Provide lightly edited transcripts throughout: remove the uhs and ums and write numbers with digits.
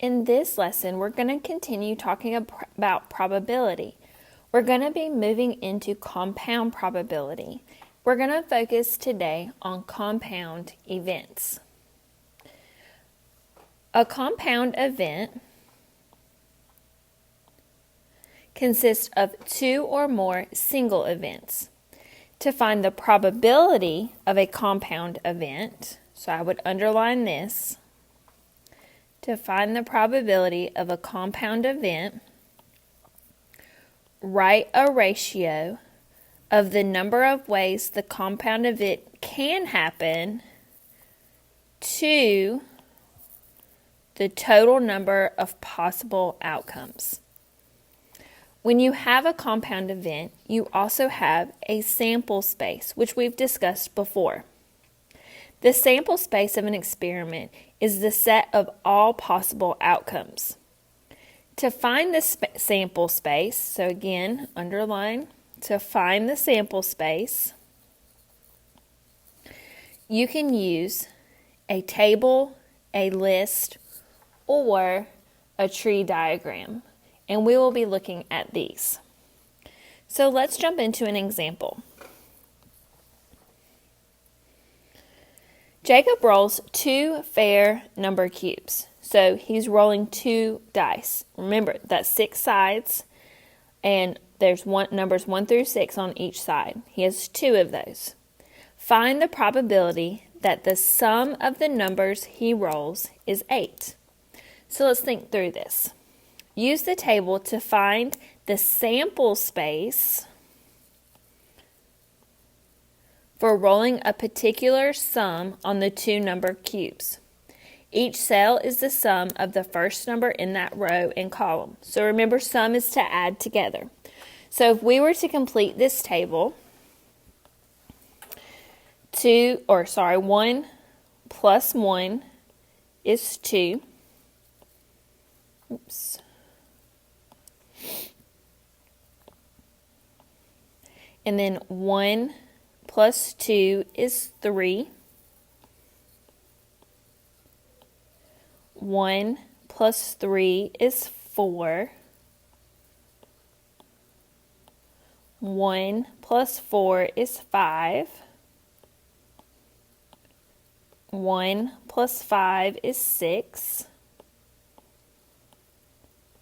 In this lesson, we're going to continue talking about probability. We're going to be moving into compound probability. We're going to focus today on compound events. A compound event consists of two or more single events. To find the probability of a compound event, so I would underline this. To find the probability of a compound event, write a ratio of the number of ways the compound event can happen to the total number of possible outcomes. When you have a compound event, you also have a sample space, which we've discussed before. The sample space of an experiment is the set of all possible outcomes. To find the sample space, so again, underline, to find the sample space, you can use a table, a list, or a tree diagram, and we will be looking at these. So let's jump into an example. Jacob rolls 2 fair number cubes. So he's rolling 2 dice. Remember, that's 6 sides, and there's numbers 1 through 6 on each side. He has 2 of those. Find the probability that the sum of the numbers he rolls is 8. So let's think through this. Use the table to find the sample space for rolling a particular sum on the 2 number cubes. Each cell is the sum of the first number in that row and column. So remember, sum is to add together. So if we were to complete this table, 1 plus 1 is 2. Oops. And then 1 plus 2 is 3. 1 plus 3 is 4. 1 plus 4 is 5. 1 plus 5 is 6.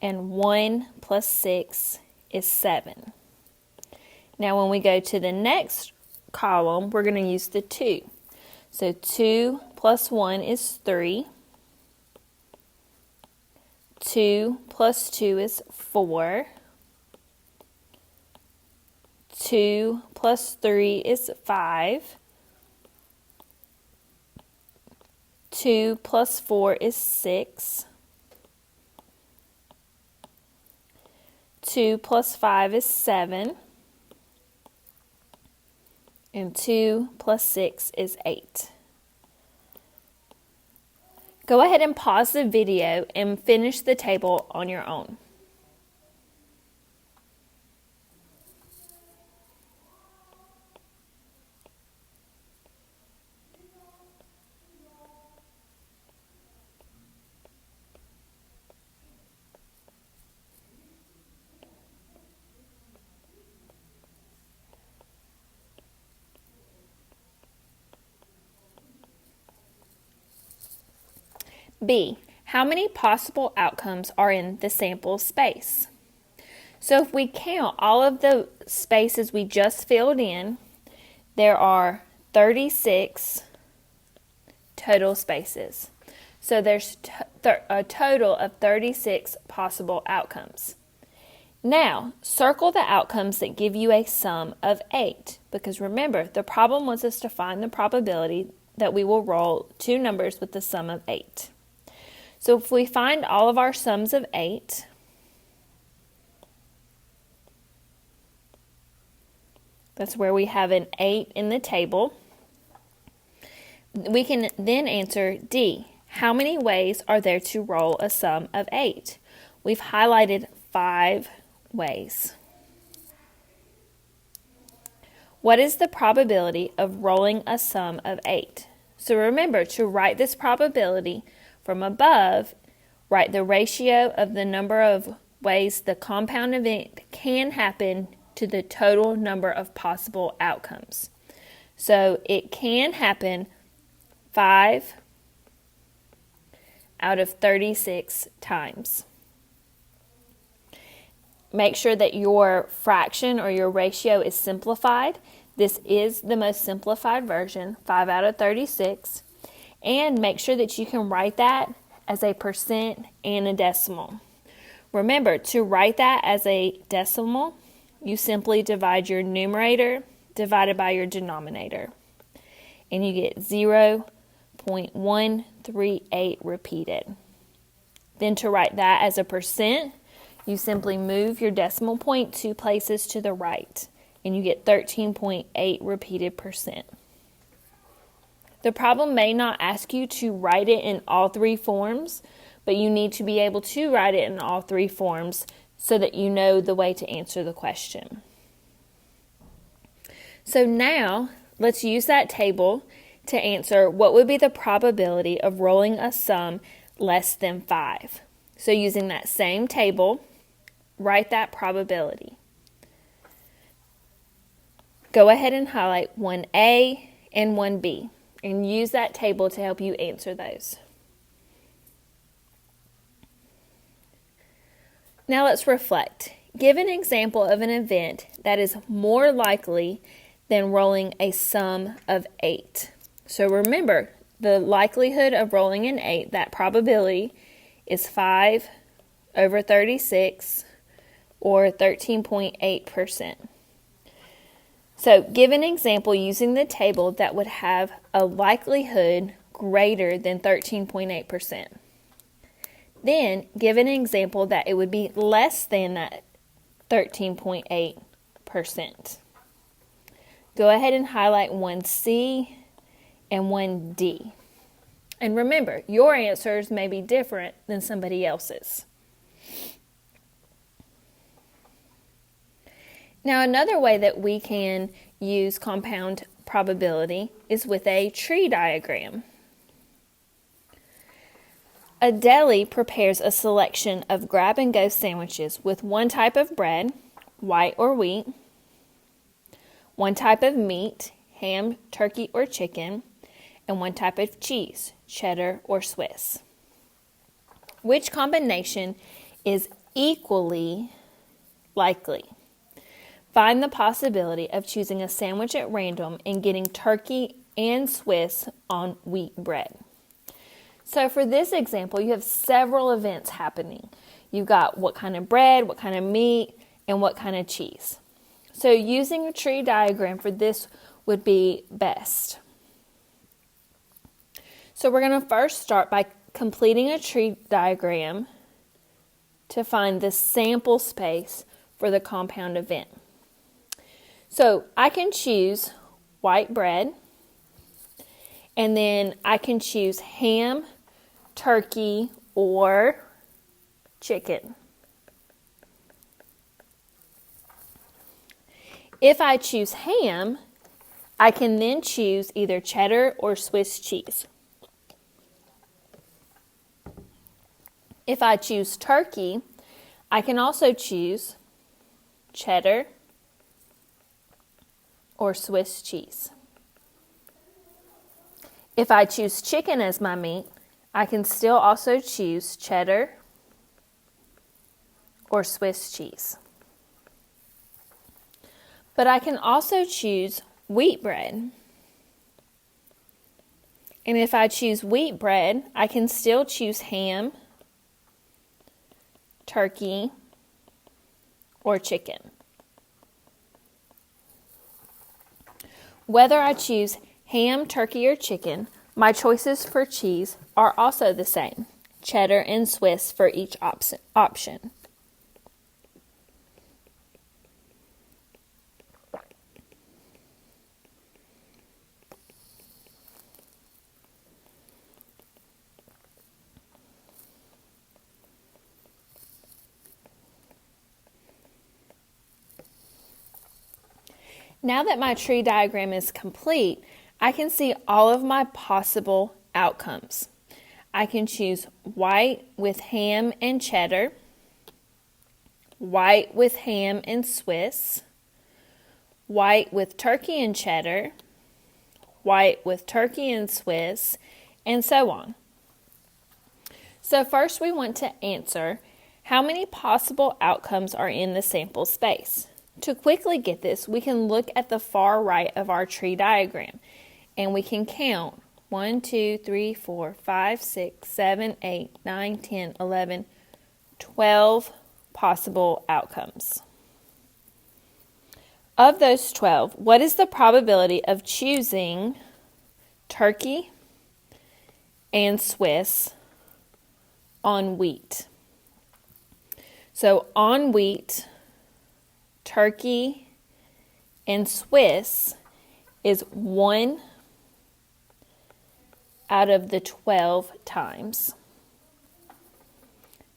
And 1 plus 6 is 7. Now when we go to the next column, we're going to use the 2. So 2 plus 1 is 3. 2 plus 2 is 4. 2 plus 3 is 5. 2 plus 4 is 6. 2 plus 5 is 7. And 2 plus 6 is 8. Go ahead and pause the video and finish the table on your own. B. How many possible outcomes are in the sample space? So if we count all of the spaces we just filled in, there are 36 total spaces. So there's a total of 36 possible outcomes. Now, circle the outcomes that give you a sum of 8, because remember, the problem was us to find the probability that we will roll 2 numbers with the sum of 8. So if we find all of our sums of 8, that's where we have an 8 in the table, we can then answer D. How many ways are there to roll a sum of 8? We've highlighted 5 ways. What is the probability of rolling a sum of 8? So remember, to write this probability from above, Write the ratio of the number of ways the compound event can happen to the total number of possible outcomes. So it can happen 5 out of 36 times. Make sure that your fraction or your ratio is simplified. This is the most simplified version, 5 out of 36. And make sure that you can write that as a percent and a decimal. Remember, to write that as a decimal, you simply divide your numerator divided by your denominator. And you get 0.138 repeated. Then to write that as a percent, you simply move your decimal point 2 places to the right, and you get 13.8 repeated percent. The problem may not ask you to write it in all 3 forms, but you need to be able to write it in all 3 forms so that you know the way to answer the question. So now, let's use that table to answer what would be the probability of rolling a sum less than 5. So using that same table, write that probability. Go ahead and highlight 1A and 1B and use that table to help you answer those. Now let's reflect. Give an example of an event that is more likely than rolling a sum of 8. So remember, the likelihood of rolling an 8, that probability, is 5 over 36 or 13.8%. So give an example using the table that would have a likelihood greater than 13.8%. Then give an example that it would be less than that 13.8%. Go ahead and highlight 1C and 1D. And remember, your answers may be different than somebody else's. Now, another way that we can use compound probability is with a tree diagram. A deli prepares a selection of grab-and-go sandwiches with one type of bread, white or wheat, one type of meat, ham, turkey, or chicken, and one type of cheese, cheddar or Swiss. Which combination is equally likely? Find the possibility of choosing a sandwich at random and getting turkey and Swiss on wheat bread. So for this example, you have several events happening. You've got what kind of bread, what kind of meat, and what kind of cheese. So using a tree diagram for this would be best. So we're going to first start by completing a tree diagram to find the sample space for the compound event. So I can choose white bread, and then I can choose ham, turkey, or chicken. If I choose ham, I can then choose either cheddar or Swiss cheese. If I choose turkey, I can also choose cheddar or Swiss cheese. If I choose chicken as my meat, I can still also choose cheddar or Swiss cheese. But I can also choose wheat bread. And if I choose wheat bread, I can still choose ham, turkey, or chicken. Whether I choose ham, turkey, or chicken, my choices for cheese are also the same, cheddar and Swiss for each option. Now that my tree diagram is complete, I can see all of my possible outcomes. I can choose white with ham and cheddar, white with ham and Swiss, white with turkey and cheddar, white with turkey and Swiss, and so on. So first we want to answer how many possible outcomes are in the sample space. To quickly get this, we can look at the far right of our tree diagram and we can count 1, 2, 3, 4, 5, 6, 7, 8, 9, 10, 11, 12 possible outcomes. Of those 12, what is the probability of choosing turkey and Swiss on wheat? So on wheat, turkey and Swiss is 1 out of the 12 times.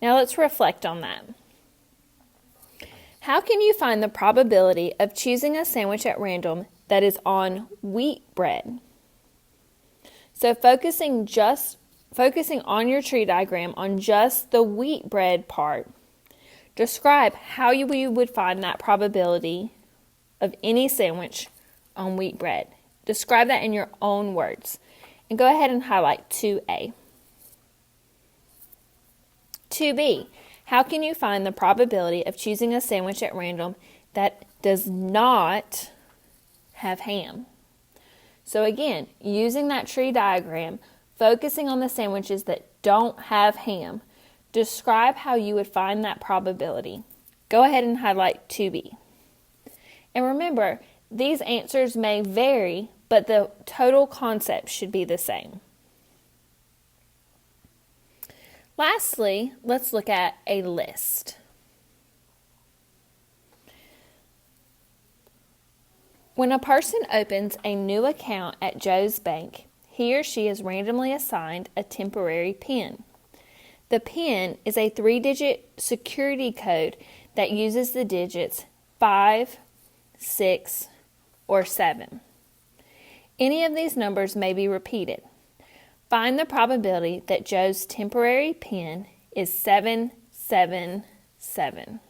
Now let's reflect on that. How can you find the probability of choosing a sandwich at random that is on wheat bread? So focusing on your tree diagram on just the wheat bread part, describe how you would find that probability of any sandwich on wheat bread. Describe that in your own words. And go ahead and highlight 2A. 2B. How can you find the probability of choosing a sandwich at random that does not have ham? So again, using that tree diagram, focusing on the sandwiches that don't have ham, describe how you would find that probability. Go ahead and highlight 2B. And remember, these answers may vary, but the total concept should be the same. Lastly, let's look at a list. When a person opens a new account at Joe's Bank, he or she is randomly assigned a temporary PIN. The PIN is a 3-digit security code that uses the digits 5, 6, or 7. Any of these numbers may be repeated. Find the probability that Joe's temporary PIN is 777.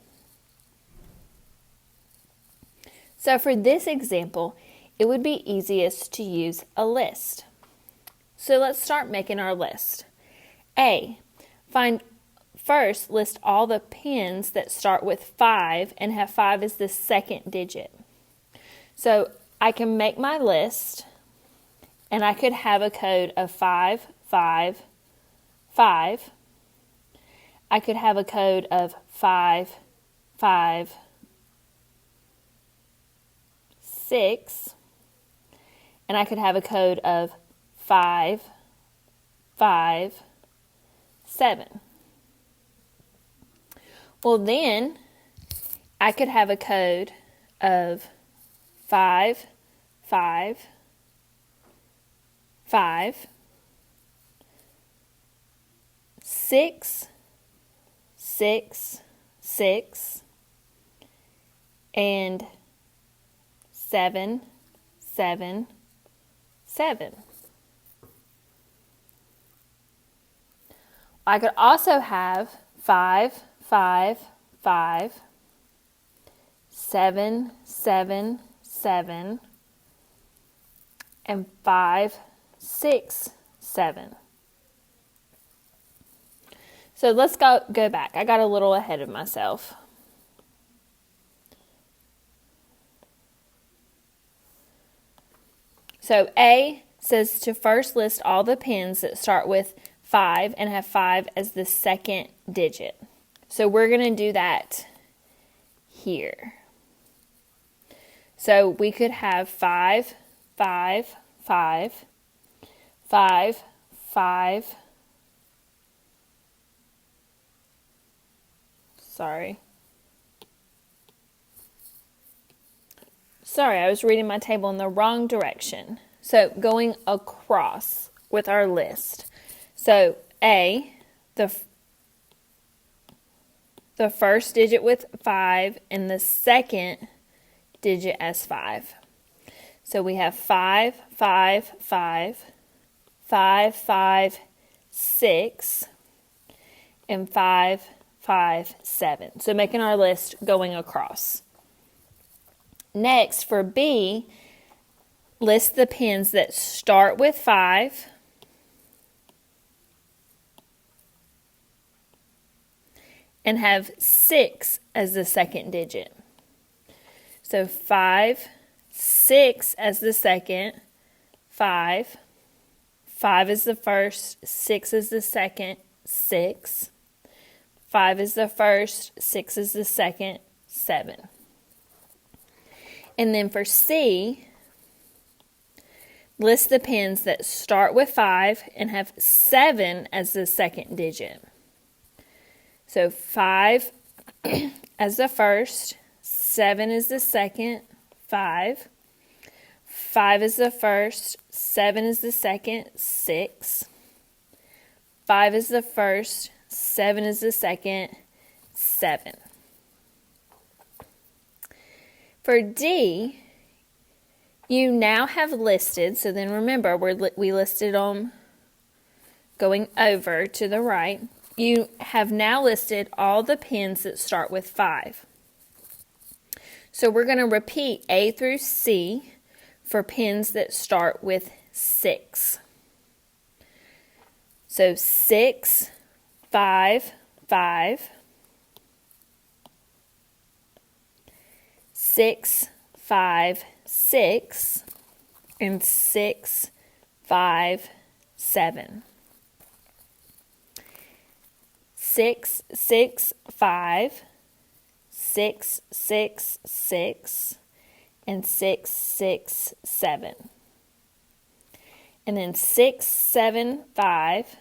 So for this example, it would be easiest to use a list. So let's start making our list. A. First, list all the pins that start with 5 and have 5 as the second digit. So I can make my list and I could have a code of 5, 5, 5. I could have a code of 5, 5, 6. And I could have a code of 5, 5, 7. Well, then I could have a code of 5, 5, 5, 6, 6, 6, and 7, 7, 7. I could also have 5, 5, 5, 7, 7, 7, and 5, 6, 7. So let's go back. I got a little ahead of myself. So A says to first list all the pins that start with 5 and have 5 as the second digit. So we're going to do that here. So we could have 5, 5, 5, 5, 5. Sorry, I was reading my table in the wrong direction. So going across with our list. So A, the first digit with 5 and the second digit as 5. So we have 5, 5, 5, 5, 5, 6, and 5, 5, 7. So making our list going across. Next, for B, list the pins that start with 5 and have 6 as the second digit. So 5, 6 as the second, 5. 5 is the first, 6 is the second, 6. 5 is the first, 6 is the second, 7. And then for C, list the pins that start with 5 and have 7 as the second digit. So 5 as the first, 7 is the second, 5. 5 is the first, 7 is the second, 6. 5 is the first, 7 is the second, 7. For D, you now have listed, so then remember we listed them going over to the right. You have now listed all the pins that start with 5. So we're going to repeat A through C for pins that start with 6. So 6, 5, 5. 6, 5, 6. And 6, 5, 7. 6, 6, 5. 6, 6, 6. And 6, 6, 7. And then 6, 7, 5.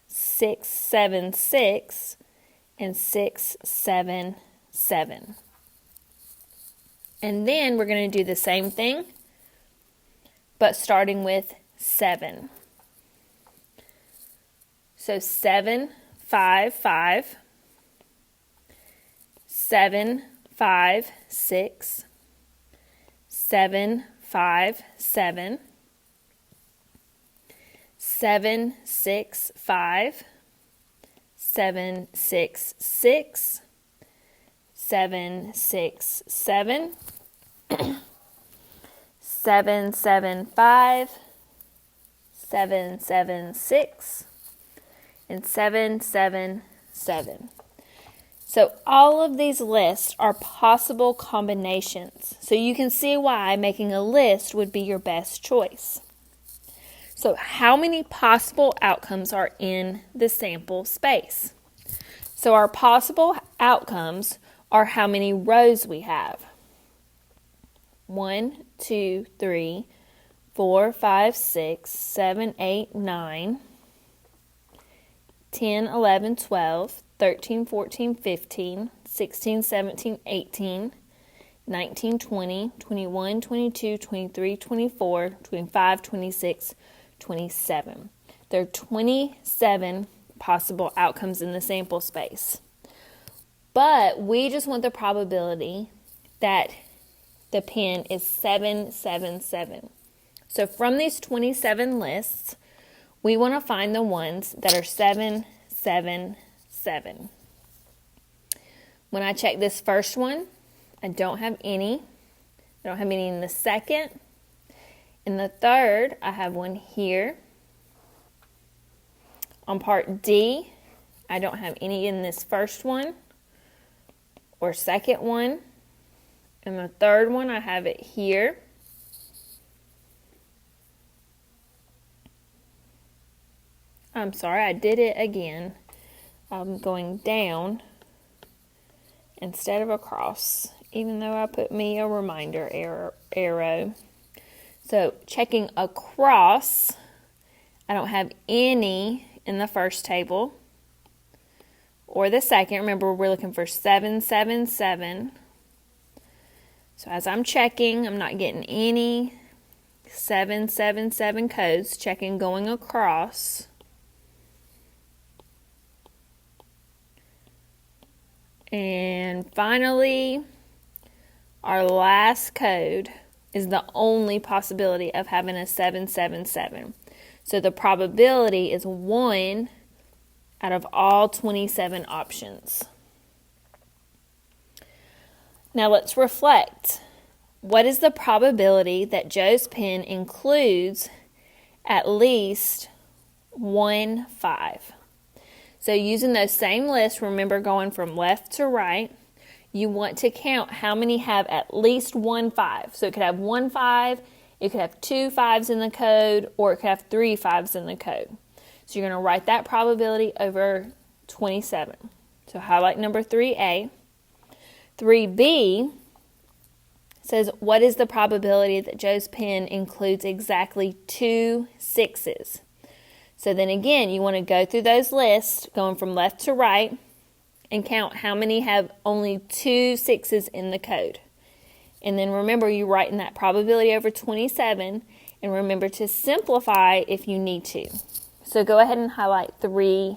6, 7, 6. And 6, 7, 7. And then we're going to do the same thing, but starting with 7. So 7, 5, 5. 7, 5, 6. 7, 5, 7. 7, 6, 5. 7, 6, 6. 7, 6, 7. 7, 7, 5. 7, 7, 6. And 7, 7, 7. So all of these lists are possible combinations. So you can see why making a list would be your best choice. So how many possible outcomes are in the sample space? So our possible outcomes are how many rows we have. 1, 2, 3, 4, 5, 6, 7, 8, 9, 10, 11, 12, 13, 14, 15, 16, 17, 18, 19, 20, 21, 22, 23, 24, 25, 26, 27. There are 27 possible outcomes in the sample space. But we just want the probability that the pin is 777. So from these 27 lists, we want to find the ones that are 777. When I check this first one, I don't have any. I don't have any in the second. In the third, I have one here. On part D, I don't have any in this first one or second one. In the third one, I have it here. I'm sorry, I did it again. I'm going down instead of across, even though I put me a reminder arrow. So checking across, I don't have any in the first table or the second. Remember, we're looking for 777. So as I'm checking, I'm not getting any 777 codes. Checking going across. And finally, our last code is the only possibility of having a 777. So the probability is 1 out of all 27 options. Now let's reflect. What is the probability that Joe's pen includes at least 1 5? So using those same lists, remember going from left to right, you want to count how many have at least 1 5. So it could have 1 5, it could have 2 5s in the code, or it could have 3 5s in the code. So you're going to write that probability over 27. So highlight number 3A. 3B says, what is the probability that Joe's pen includes exactly 2 6s? So then again, you want to go through those lists, going from left to right, and count how many have only 2 6s in the code. And then remember, you're writing that probability over 27, and remember to simplify if you need to. So go ahead and highlight 3B.